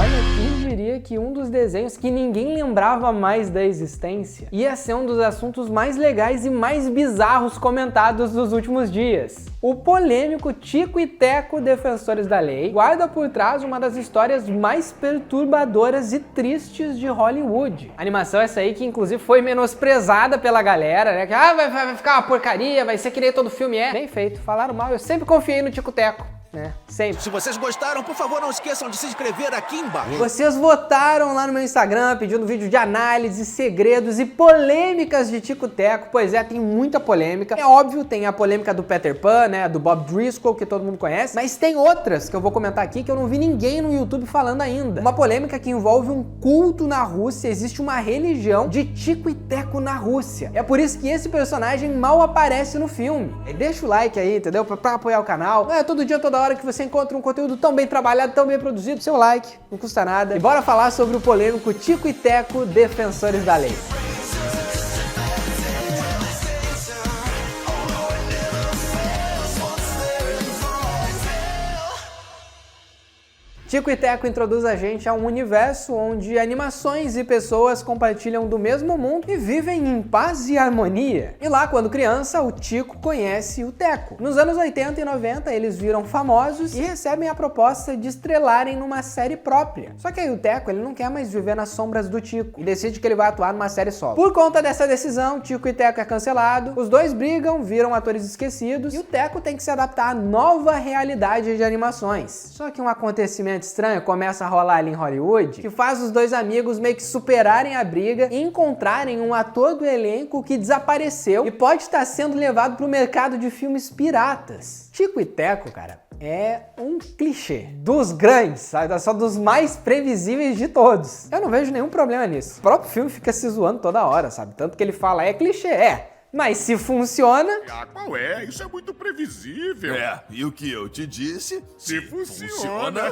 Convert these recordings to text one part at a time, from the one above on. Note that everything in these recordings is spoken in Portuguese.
Olha, quem diria que um dos desenhos que ninguém lembrava mais da existência ia ser um dos assuntos mais legais e mais bizarros comentados dos últimos dias. O polêmico Tico e Teco, Defensores da Lei, guarda por trás uma das histórias mais perturbadoras e tristes de Hollywood. A animação essa aí que inclusive foi menosprezada pela galera, né? Que vai ficar uma porcaria, vai ser que nem todo filme é. Bem feito, falaram mal, eu sempre confiei no Tico Teco. Sempre. Se vocês gostaram, por favor, não esqueçam de se inscrever aqui embaixo. Vocês votaram lá no meu Instagram pedindo vídeo de análise, segredos e polêmicas de Tico Teco. Pois é, tem muita polêmica. É óbvio, tem a polêmica do Peter Pan, né, do Bob Driscoll, que todo mundo conhece, mas tem outras que eu vou comentar aqui que eu não vi ninguém no YouTube falando ainda. Uma polêmica que envolve um culto na Rússia, existe uma religião de Tico e Teco na Rússia. É por isso que esse personagem mal aparece no filme. E deixa o like aí, entendeu? Pra apoiar o canal. Não é todo dia, toda hora que você encontra um conteúdo tão bem trabalhado, tão bem produzido, seu like, não custa nada. E bora falar sobre o polêmico Tico e Teco, Defensores da Lei. Tico e Teco introduz a gente a um universo onde animações e pessoas compartilham do mesmo mundo e vivem em paz e harmonia. E lá, quando criança, o Tico conhece o Teco. Nos anos 80 e 90, eles viram famosos e recebem a proposta de estrelarem numa série própria. Só que aí o Teco, ele não quer mais viver nas sombras do Tico e decide que ele vai atuar numa série solo. Por conta dessa decisão, Tico e Teco é cancelado, os dois brigam, viram atores esquecidos e o Teco tem que se adaptar à nova realidade de animações. Só que um acontecimento estranho começa a rolar ali em Hollywood, que faz os dois amigos meio que superarem a briga e encontrarem um ator do elenco que desapareceu e pode estar sendo levado para o mercado de filmes piratas. Tico e Teco, cara, é um clichê dos grandes, sabe? Só dos mais previsíveis de todos. Eu não vejo nenhum problema nisso. O próprio filme fica se zoando toda hora, sabe? Tanto que ele fala, é clichê, é. Mas se funciona... Ah, qual é? Isso é muito previsível. É, e o que eu te disse? Se funciona.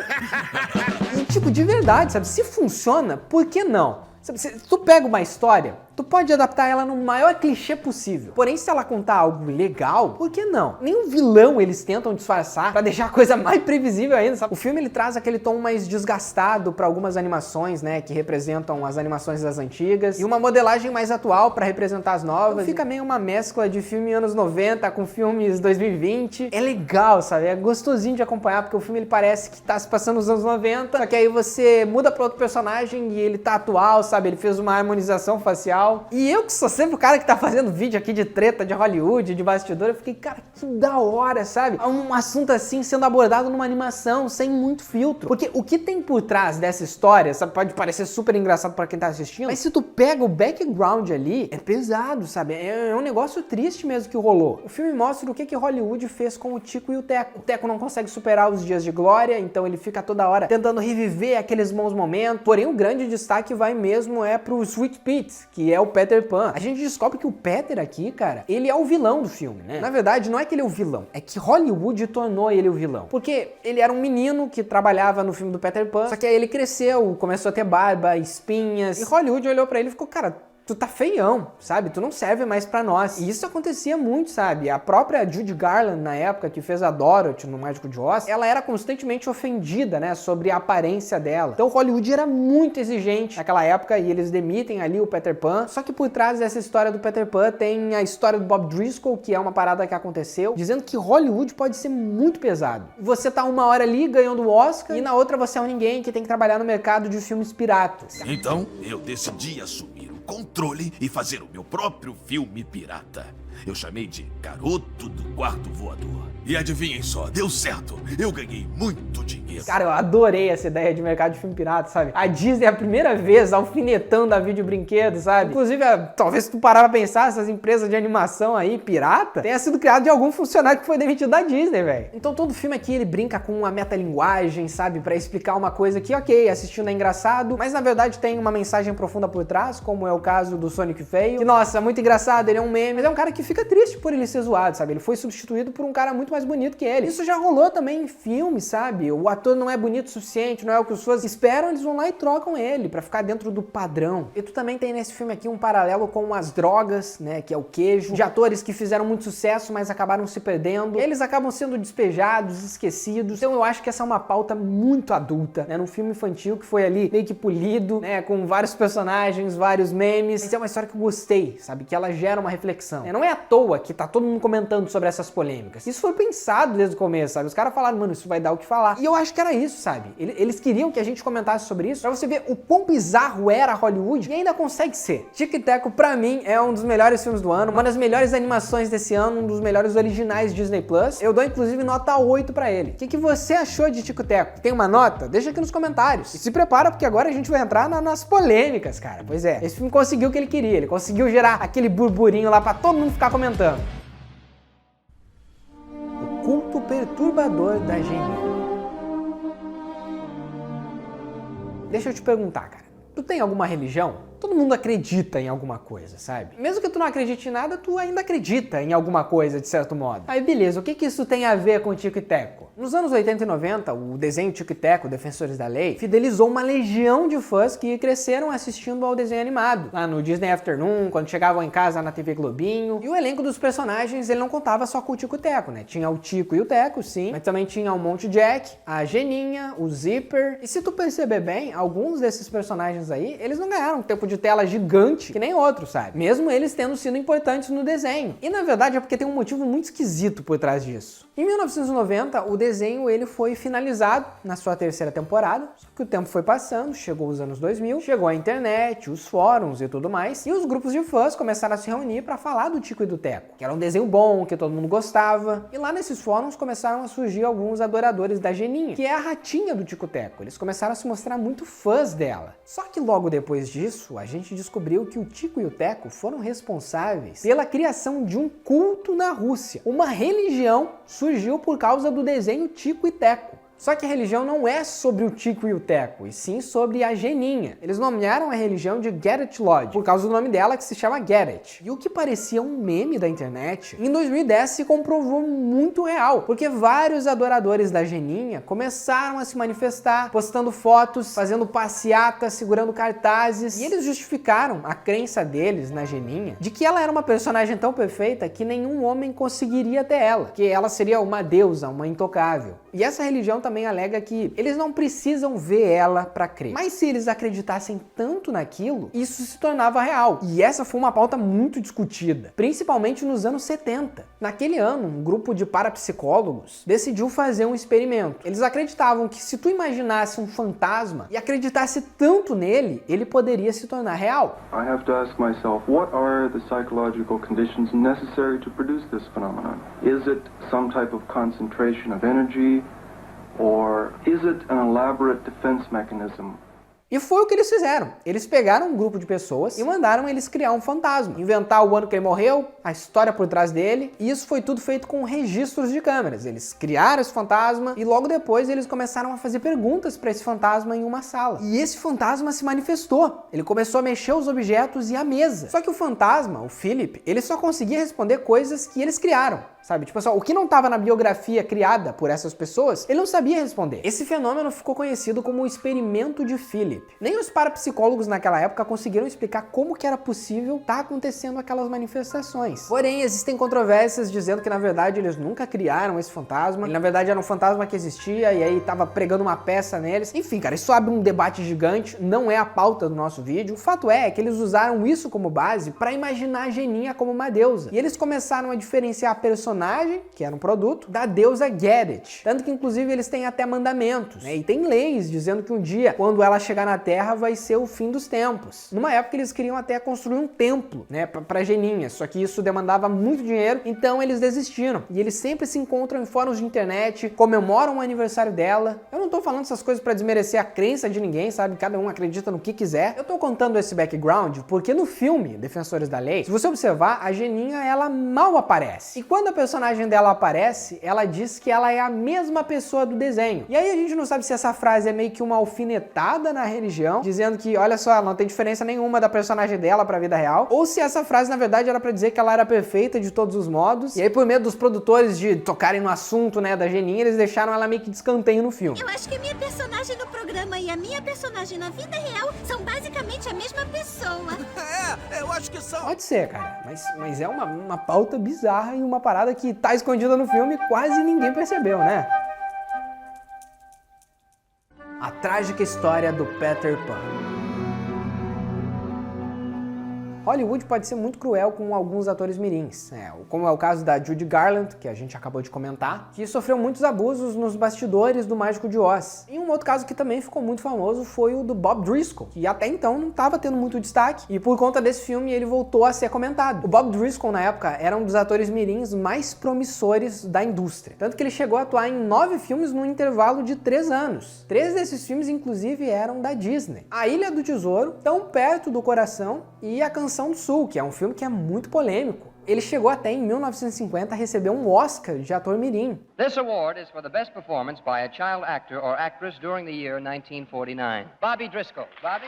E, tipo, de verdade, sabe? Se funciona, por que não? Sabe, se tu pega uma história, tu pode adaptar ela no maior clichê possível. Porém, se ela contar algo legal, por que não? Nem o vilão eles tentam disfarçar pra deixar a coisa mais previsível ainda, sabe? O filme ele traz aquele tom mais desgastado pra algumas animações, né, que representam as animações das antigas e uma modelagem mais atual pra representar as novas. Então, fica meio uma mescla de filme anos 90 com filmes 2020. É legal, sabe? É gostosinho de acompanhar porque o filme ele parece que tá se passando nos anos 90, só que aí você muda pra outro personagem e ele tá atual, sabe? Ele fez uma harmonização facial. E eu que sou sempre o cara que tá fazendo vídeo aqui de treta de Hollywood, de bastidor, eu fiquei, cara, que da hora, sabe? Um assunto assim sendo abordado numa animação, sem muito filtro. Porque o que tem por trás dessa história, sabe, pode parecer super engraçado pra quem tá assistindo, mas se tu pega o background ali, é pesado, sabe? É um negócio triste mesmo que rolou. O filme mostra o que Hollywood fez com o Tico e o Teco. O Teco não consegue superar os dias de glória, então ele fica toda hora tentando reviver aqueles bons momentos. Porém, o grande destaque vai mesmo pro Sweet Pete, que é o Peter Pan. A gente descobre que o Peter aqui, cara, ele é o vilão do filme, né? Na verdade, não é que ele é o vilão, é que Hollywood tornou ele o vilão. Porque ele era um menino que trabalhava no filme do Peter Pan, só que aí ele cresceu, começou a ter barba, espinhas, e Hollywood olhou pra ele e ficou, cara, tu tá feião, sabe? Tu não serve mais pra nós. E isso acontecia muito, sabe? A própria Judy Garland, na época, que fez a Dorothy no Mágico de Oz, ela era constantemente ofendida, né? Sobre a aparência dela. Então Hollywood era muito exigente naquela época e eles demitem ali o Peter Pan. Só que por trás dessa história do Peter Pan tem a história do Bob Driscoll, que é uma parada que aconteceu, dizendo que Hollywood pode ser muito pesado. Você tá uma hora ali ganhando o Oscar e na outra você é um ninguém que tem que trabalhar no mercado de filmes piratas. Então, eu decidi assumir controle e fazer o meu próprio filme pirata. Eu chamei de Garoto do Quarto Voador. E adivinhem só, deu certo. Eu ganhei muito dinheiro. Cara, eu adorei essa ideia de mercado de filme pirata, sabe? A Disney é a primeira vez alfinetando a vídeo brinquedo, sabe? Inclusive, talvez se tu parar pra pensar, essas empresas de animação aí, pirata, tenha sido criado de algum funcionário que foi demitido da Disney, velho. Então todo filme aqui, ele brinca com uma metalinguagem, sabe? Pra explicar uma coisa que, ok, assistindo é engraçado, mas na verdade tem uma mensagem profunda por trás, como é o caso do Sonic Feio. Que, nossa, é muito engraçado, ele é um meme, mas é um cara que que fica triste por ele ser zoado, sabe? Ele foi substituído por um cara muito mais bonito que ele. Isso já rolou também em filmes, sabe? O ator não é bonito o suficiente, não é o que os fãs esperam, eles vão lá e trocam ele pra ficar dentro do padrão. E tu também tem nesse filme aqui um paralelo com as drogas, né? Que é o queijo, de atores que fizeram muito sucesso, mas acabaram se perdendo. Eles acabam sendo despejados, esquecidos. Então eu acho que essa é uma pauta muito adulta, né? Num filme infantil que foi ali meio que polido, né? Com vários personagens, vários memes. Mas é uma história que eu gostei, sabe? Que ela gera uma reflexão. Não é à toa que tá todo mundo comentando sobre essas polêmicas. Isso foi pensado desde o começo, sabe? Os caras falaram, mano, isso vai dar o que falar. E eu acho que era isso, sabe? Eles queriam que a gente comentasse sobre isso pra você ver o quão bizarro era Hollywood e ainda consegue ser. Tic e Teco, pra mim, é um dos melhores filmes do ano, uma das melhores animações desse ano, um dos melhores originais Disney Plus. Eu dou, inclusive, nota 8 pra ele. O que você achou de Tic e Teco? Tem uma nota? Deixa aqui nos comentários. E se prepara, porque agora a gente vai entrar nas polêmicas, cara. Pois é, esse filme conseguiu o que ele queria. Ele conseguiu gerar aquele burburinho lá pra todo mundo ficar comentando. O culto perturbador da Geninha. Deixa eu te perguntar, cara. Tu tem alguma religião? Todo mundo acredita em alguma coisa, sabe? Mesmo que tu não acredite em nada, tu ainda acredita em alguma coisa, de certo modo. Aí beleza, o que isso tem a ver com Tic e Teco? Nos anos 80 e 90, o desenho Tic e Teco, Defensores da Lei, fidelizou uma legião de fãs que cresceram assistindo ao desenho animado. Lá no Disney Afternoon, quando chegavam em casa na TV Globinho. E o elenco dos personagens, ele não contava só com o Tico e Teco, né? Tinha o Tico e o Teco, sim, mas também tinha o Monte Jack, a Geninha, o Zipper. E se tu perceber bem, alguns desses personagens aí, eles não ganharam um tempo de tela gigante que nem outros, sabe? Mesmo eles tendo sido importantes no desenho. E na verdade é porque tem um motivo muito esquisito por trás disso. Em 1990, o desenho ele foi finalizado na sua terceira temporada, só que o tempo foi passando, chegou os anos 2000, chegou a internet, os fóruns e tudo mais, e os grupos de fãs começaram a se reunir para falar do Tico e do Teco, que era um desenho bom, que todo mundo gostava, e lá nesses fóruns começaram a surgir alguns adoradores da Geninha, que é a ratinha do Tico e Teco. Eles começaram a se mostrar muito fãs dela. Só que logo depois disso, a gente descobriu que o Tico e o Teco foram responsáveis pela criação de um culto na Rússia. Uma religião surgiu por causa do desenho Tico e Teco. Só que a religião não é sobre o Tico e o Teco, e sim sobre a Geninha. Eles nomearam a religião de Garrett Lodge, por causa do nome dela, que se chama Garrett. E o que parecia um meme da internet, em 2010 se comprovou muito real, porque vários adoradores da Geninha começaram a se manifestar, postando fotos, fazendo passeatas, segurando cartazes, e eles justificaram a crença deles na Geninha de que ela era uma personagem tão perfeita que nenhum homem conseguiria ter ela, que ela seria uma deusa, uma intocável. E essa religião também alega que eles não precisam ver ela para crer. Mas se eles acreditassem tanto naquilo, isso se tornava real. E essa foi uma pauta muito discutida, principalmente nos anos 70. Naquele ano, um grupo de parapsicólogos decidiu fazer um experimento. Eles acreditavam que se tu imaginasse um fantasma e acreditasse tanto nele, ele poderia se tornar real. I have to ask myself, what are the psychological conditions necessary to produce this phenomenon? Is it some type of concentration of energy? Or is it an elaborate defense mechanism? E foi o que eles fizeram. Eles pegaram um grupo de pessoas e mandaram eles criar um fantasma. Inventar o ano que ele morreu, a história por trás dele. E isso foi tudo feito com registros de câmeras. Eles criaram esse fantasma e logo depois eles começaram a fazer perguntas para esse fantasma em uma sala. E esse fantasma se manifestou. Ele começou a mexer os objetos e a mesa. Só que o fantasma, o Philip, ele só conseguia responder coisas que eles criaram. Sabe? Tipo, só, o que não estava na biografia criada por essas pessoas, ele não sabia responder. Esse fenômeno ficou conhecido como o experimento de Philip. Nem os parapsicólogos naquela época conseguiram explicar como que era possível estar acontecendo aquelas manifestações. Porém, existem controvérsias dizendo que, na verdade, eles nunca criaram esse fantasma. Ele, na verdade, era um fantasma que existia e aí tava pregando uma peça neles. Enfim, cara, isso abre um debate gigante, não é a pauta do nosso vídeo. O fato é que eles usaram isso como base para imaginar a Geninha como uma deusa. E eles começaram a diferenciar a personagem, que era um produto, da deusa Garrett. Tanto que, inclusive, eles têm até mandamentos, né? E tem leis dizendo que um dia, quando ela chegar na Terra, vai ser o fim dos tempos. Numa época, eles queriam até construir um templo, né, pra Geninha, só que isso demandava muito dinheiro, então eles desistiram. E eles sempre se encontram em fóruns de internet, comemoram o aniversário dela. Eu não tô falando essas coisas pra desmerecer a crença de ninguém, sabe? Cada um acredita no que quiser. Eu tô contando esse background porque no filme Defensores da Lei, se você observar, a Geninha, ela mal aparece. E quando a personagem dela aparece, ela diz que ela é a mesma pessoa do desenho. E aí a gente não sabe se essa frase é meio que uma alfinetada na religião religião, dizendo que, olha só, ela não tem diferença nenhuma da personagem dela pra vida real, ou se essa frase, na verdade, era pra dizer que ela era perfeita de todos os modos, e aí por medo dos produtores de tocarem no assunto, né, da Geninha, eles deixaram ela meio que de escanteio no filme. Eu acho que a minha personagem no programa e a minha personagem na vida real são basicamente a mesma pessoa. Eu acho que são. Pode ser, cara, mas é uma pauta bizarra e uma parada que tá escondida no filme e quase ninguém percebeu, né? A trágica história do Peter Pan. Hollywood pode ser muito cruel com alguns atores mirins, como é o caso da Judy Garland, que a gente acabou de comentar, que sofreu muitos abusos nos bastidores do Mágico de Oz. E um outro caso que também ficou muito famoso foi o do Bob Driscoll, que até então não estava tendo muito destaque, e por conta desse filme ele voltou a ser comentado. O Bob Driscoll, na época, era um dos atores mirins mais promissores da indústria, tanto que ele chegou a atuar em 9 filmes num intervalo de 3 anos. 3 desses filmes, inclusive, eram da Disney. A Ilha do Tesouro, Tão Perto do Coração e A Canção do Sul, que é um filme que é muito polêmico. Ele chegou até em 1950 a receber um Oscar de ator mirim. This award is for the best performance by a child actor or actress during the year 1949. Bobby Driscoll. Bobby?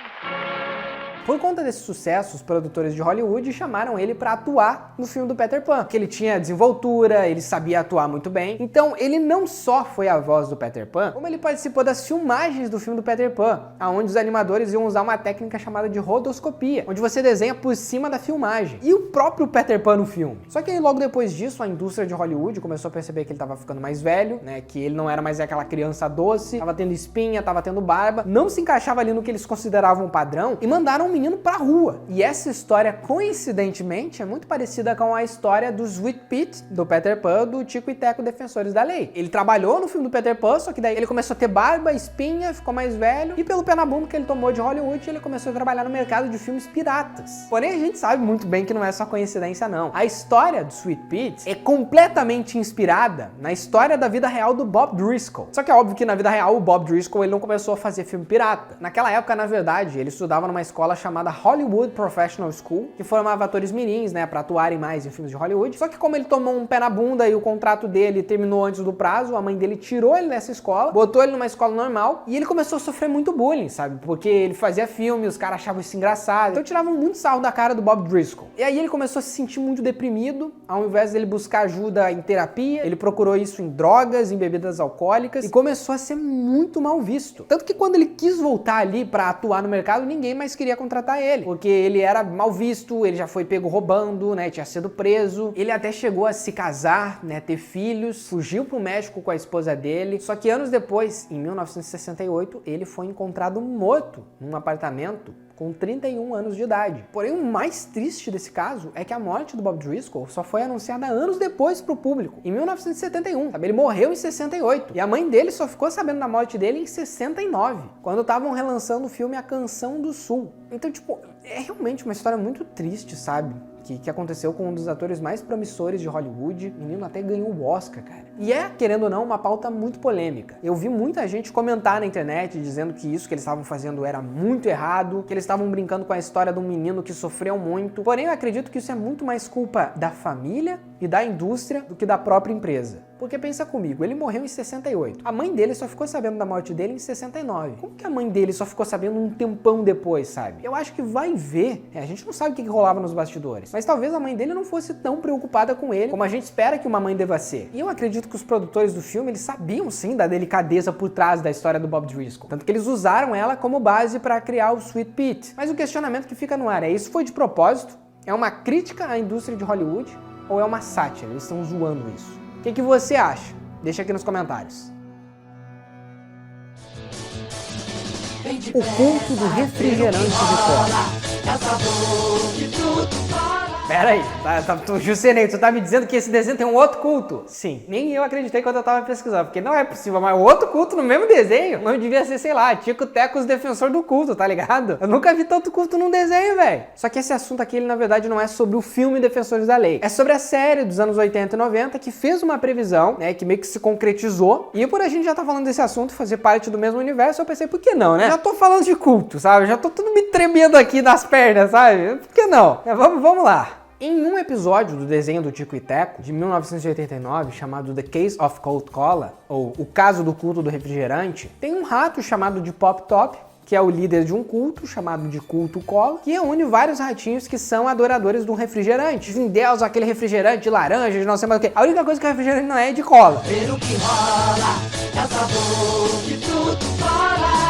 Por conta desse sucesso, os produtores de Hollywood chamaram ele para atuar no filme do Peter Pan, porque ele tinha desenvoltura, ele sabia atuar muito bem. Então, ele não só foi a voz do Peter Pan, como ele participou das filmagens do filme do Peter Pan, onde os animadores iam usar uma técnica chamada de rotoscopia, onde você desenha por cima da filmagem. E o próprio Peter Pan no filme. Só que aí, logo depois disso, a indústria de Hollywood começou a perceber que ele tava ficando mais velho, né, que ele não era mais aquela criança doce, tava tendo espinha, tava tendo barba, não se encaixava ali no que eles consideravam um padrão, e mandaram menino pra rua. E essa história, coincidentemente, é muito parecida com a história do Sweet Pete, do Peter Pan, do Tico e Teco Defensores da Lei. Ele trabalhou no filme do Peter Pan, só que daí ele começou a ter barba, espinha, ficou mais velho, e pelo pé na bunda que ele tomou de Hollywood, ele começou a trabalhar no mercado de filmes piratas. Porém, a gente sabe muito bem que não é só coincidência, não. A história do Sweet Pete é completamente inspirada na história da vida real do Bob Driscoll. Só que é óbvio que na vida real, o Bob Driscoll ele não começou a fazer filme pirata. Naquela época, na verdade, ele estudava numa escola chamada Hollywood Professional School, que formava atores mirins, né, pra atuarem mais em filmes de Hollywood. Só que como ele tomou um pé na bunda e o contrato dele terminou antes do prazo, a mãe dele tirou ele dessa escola, botou ele numa escola normal e ele começou a sofrer muito bullying, sabe? Porque ele fazia filme, os caras achavam isso engraçado. Então tiravam muito sarro da cara do Bob Driscoll. E aí ele começou a se sentir muito deprimido, ao invés dele buscar ajuda em terapia, ele procurou isso em drogas, em bebidas alcoólicas e começou a ser muito mal visto. Tanto que quando ele quis voltar ali pra atuar no mercado, ninguém mais queria contratar ele, porque ele era mal visto, ele já foi pego roubando, né, tinha sido preso, ele até chegou a se casar, né, ter filhos, fugiu pro México com a esposa dele, só que anos depois, em 1968, ele foi encontrado morto num apartamento com 31 anos de idade. Porém, o mais triste desse caso é que a morte do Bob Driscoll só foi anunciada anos depois pro público, em 1971, sabe? Ele morreu em 68, e a mãe dele só ficou sabendo da morte dele em 69, quando estavam relançando o filme A Canção do Sul. Então, tipo, é realmente uma história muito triste, sabe? Que aconteceu com um dos atores mais promissores de Hollywood. O menino até ganhou o Oscar, cara. E é, querendo ou não, uma pauta muito polêmica. Eu vi muita gente comentar na internet dizendo que isso que eles estavam fazendo era muito errado, que eles estavam brincando com a história de um menino que sofreu muito. Porém, eu acredito que isso é muito mais culpa da família e da indústria do que da própria empresa. Porque pensa comigo, ele morreu em 68. A mãe dele só ficou sabendo da morte dele em 69. Como que a mãe dele só ficou sabendo um tempão depois, sabe? Eu acho que vai ver. A gente não sabe o que rolava nos bastidores. Mas talvez a mãe dele não fosse tão preocupada com ele como a gente espera que uma mãe deva ser. E eu acredito que os produtores do filme, eles sabiam sim da delicadeza por trás da história do Bob Driscoll. Tanto que eles usaram ela como base para criar o Sweet Pete. Mas o questionamento que fica no ar é, isso foi de propósito? É uma crítica à indústria de Hollywood? Ou é uma sátira? Eles estão zoando isso. O que você acha? Deixa aqui nos comentários. O culto do refrigerante de cola. Pera aí, Jusenei, tu tá me dizendo que esse desenho tem um outro culto? Sim, nem eu acreditei quando eu tava pesquisando, porque não é possível, mas outro culto no mesmo desenho? Não devia ser, sei lá, Tico Teco, os defensores do culto, tá ligado? Eu nunca vi tanto culto num desenho, velho. Só que esse assunto aqui, ele na verdade não é sobre o filme Defensores da Lei. É sobre a série dos anos 80 e 90 que fez uma previsão, né, que meio que se concretizou. E por a gente já tá falando desse assunto, fazer parte do mesmo universo, eu pensei, por que não, né? Já tô falando de culto, sabe? Já tô tudo me tremendo aqui nas pernas, sabe? Por que não? Vamos lá. Em um episódio do desenho do Tico e Teco, de 1989, chamado The Case of Colt Cola, ou O Caso do Culto do Refrigerante, tem um rato chamado de Pop Top, que é o líder de um culto chamado de culto cola, que reúne vários ratinhos que são adoradores de um refrigerante. Dizem Deus, aquele refrigerante de laranja, de não sei mais o que. A única coisa que o refrigerante não é de cola. Ver o que rola, é o sabor de fruto cola.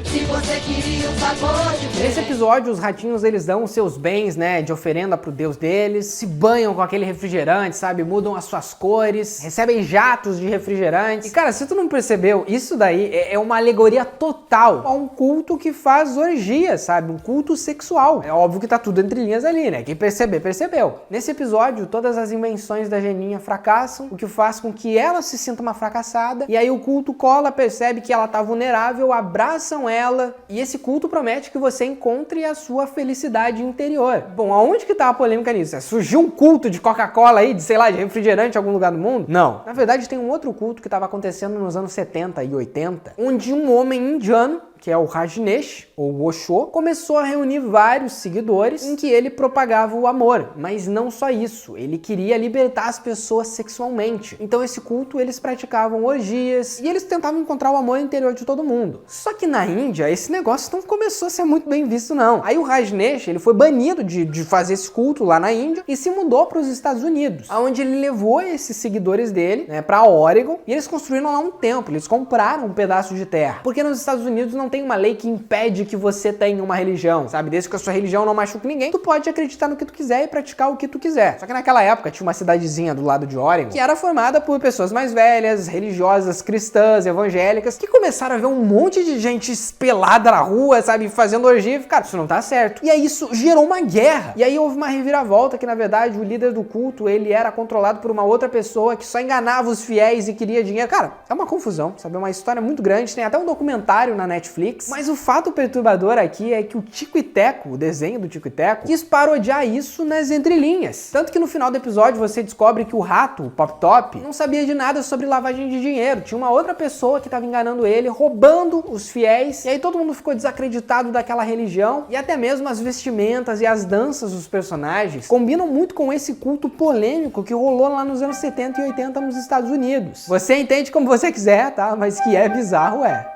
Se você queria um sabor diferente. Nesse episódio, os ratinhos, eles dão os seus bens, né, de oferenda pro deus deles, se banham com aquele refrigerante, sabe, mudam as suas cores, recebem jatos de refrigerantes. E, cara, se tu não percebeu, isso daí é uma alegoria total a um culto que faz orgia, sabe, um culto sexual. É óbvio que tá tudo entre linhas ali, né, quem perceber, percebeu. Nesse episódio, todas as invenções da Geninha fracassam, o que faz com que ela se sinta uma fracassada, e aí o culto cola, percebe que ela tá vulnerável, abraçam ela, e esse culto promete que você encontre a sua felicidade interior. Bom, aonde que tá a polêmica nisso? Surgiu um culto de Coca-Cola aí, de sei lá, de refrigerante em algum lugar do mundo? Não. Na verdade, tem um outro culto que estava acontecendo nos anos 70 e 80, onde um homem indiano, que é o Rajneesh, ou Osho, começou a reunir vários seguidores em que ele propagava o amor. Mas não só isso, ele queria libertar as pessoas sexualmente. Então esse culto, eles praticavam orgias e eles tentavam encontrar o amor interior de todo mundo. Só que na Índia, esse negócio não começou a ser muito bem visto não. Aí o Rajneesh, ele foi banido de fazer esse culto lá na Índia e se mudou para os Estados Unidos, onde ele levou esses seguidores dele, né, para Oregon, e eles construíram lá um templo, eles compraram um pedaço de terra. Porque nos Estados Unidos não tem uma lei que impede que você tenha uma religião, sabe? Desde que a sua religião não machuque ninguém, tu pode acreditar no que tu quiser e praticar o que tu quiser. Só que naquela época tinha uma cidadezinha do lado de Oregon que era formada por pessoas mais velhas, religiosas, cristãs, evangélicas, que começaram a ver um monte de gente pelada na rua, sabe? Fazendo orgia. Cara, isso não tá certo. E aí isso gerou uma guerra. E aí houve uma reviravolta que, na verdade, o líder do culto, ele era controlado por uma outra pessoa que só enganava os fiéis e queria dinheiro. Cara, é uma confusão, sabe? É uma história muito grande. Tem até um documentário na Netflix. Mas o fato perturbador aqui é que o Tico e Teco, o desenho do Tico e Teco, quis parodiar isso nas entrelinhas. Tanto que no final do episódio você descobre que o rato, o Pop Top, não sabia de nada sobre lavagem de dinheiro. Tinha uma outra pessoa que estava enganando ele, roubando os fiéis. E aí todo mundo ficou desacreditado daquela religião. E até mesmo as vestimentas e as danças dos personagens combinam muito com esse culto polêmico que rolou lá nos anos 70 e 80 nos Estados Unidos. Você entende como você quiser, tá? Mas que é bizarro, é.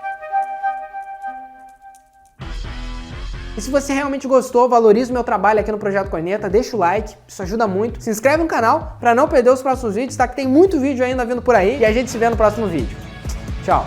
E se você realmente gostou, valoriza o meu trabalho aqui no Projeto Corneta, deixa o like, isso ajuda muito. Se inscreve no canal para não perder os próximos vídeos, tá? Que tem muito vídeo ainda vindo por aí e a gente se vê no próximo vídeo. Tchau!